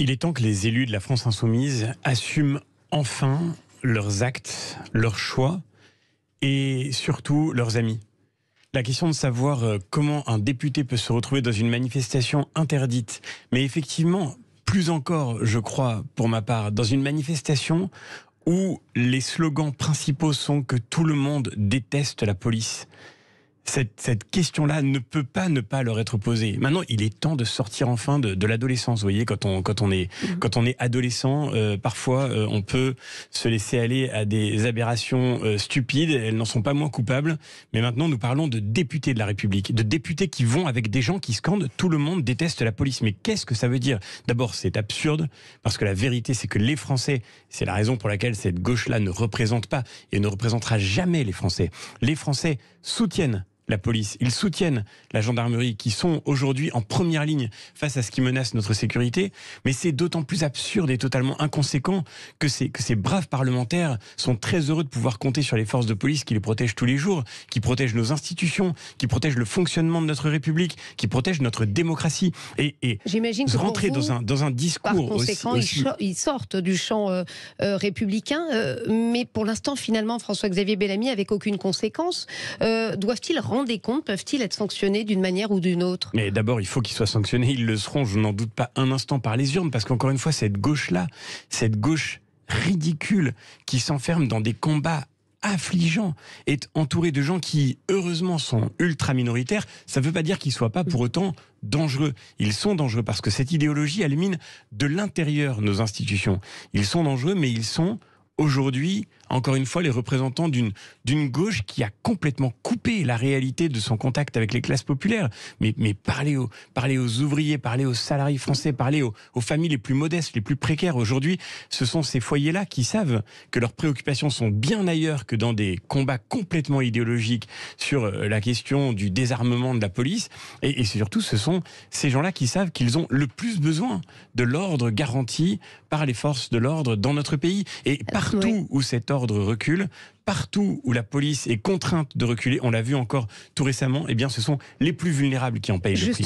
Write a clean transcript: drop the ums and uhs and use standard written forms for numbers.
Il est temps que les élus de la France Insoumise assument enfin leurs actes, leurs choix et surtout leurs amis. La question de savoir comment un député peut se retrouver dans une manifestation interdite, mais effectivement, plus encore, je crois, pour ma part, dans une manifestation où les slogans principaux sont que tout le monde déteste la police. Cette question-là ne peut pas ne pas leur être posée. Maintenant, il est temps de sortir enfin de l'adolescence. Vous voyez, quand on est adolescent, parfois on peut se laisser aller à des aberrations stupides. Elles n'en sont pas moins coupables. Mais maintenant, nous parlons de députés de la République, de députés qui vont avec des gens qui scandent « tout le monde déteste la police ». Mais qu'est-ce que ça veut dire? D'abord, c'est absurde, parce que la vérité, c'est que les Français, c'est la raison pour laquelle cette gauche-là ne représente pas et ne représentera jamais les Français. Les Français soutiennent la police, ils soutiennent la gendarmerie qui sont aujourd'hui en première ligne face à ce qui menace notre sécurité, mais c'est d'autant plus absurde et totalement inconséquent que ces braves parlementaires sont très heureux de pouvoir compter sur les forces de police qui les protègent tous les jours, qui protègent nos institutions, qui protègent le fonctionnement de notre République, qui protègent notre démocratie. Et j'imagine que rentrer pour vous, dans un discours par conséquent, ils sortent du champ républicain, mais pour l'instant, finalement, François-Xavier Bellamy, avec aucune conséquence, doivent-ils rendre des comptes, peuvent-ils être sanctionnés d'une manière ou d'une autre? Mais d'abord, il faut qu'ils soient sanctionnés. Ils le seront, je n'en doute pas un instant, par les urnes. Parce qu'encore une fois, cette gauche-là, cette gauche ridicule qui s'enferme dans des combats affligeants, est entourée de gens qui, heureusement, sont ultra minoritaires. Ça ne veut pas dire qu'ils ne soient pas pour autant dangereux. Ils sont dangereux parce que cette idéologie, elle mine de l'intérieur nos institutions. Ils sont dangereux, mais ils sont aujourd'hui, encore une fois, les représentants d'une gauche qui a complètement coupé la réalité de son contact avec les classes populaires. Mais parlez aux ouvriers, parlez aux salariés français, parlez aux familles les plus modestes, les plus précaires. Aujourd'hui, ce sont ces foyers-là qui savent que leurs préoccupations sont bien ailleurs que dans des combats complètement idéologiques sur la question du désarmement de la police. Et surtout, ce sont ces gens-là qui savent qu'ils ont le plus besoin de l'ordre garanti par les forces de l'ordre dans notre pays. Et partout où cet ordre recule, partout où la police est contrainte de reculer, on l'a vu encore tout récemment, eh bien ce sont les plus vulnérables qui en payent le prix.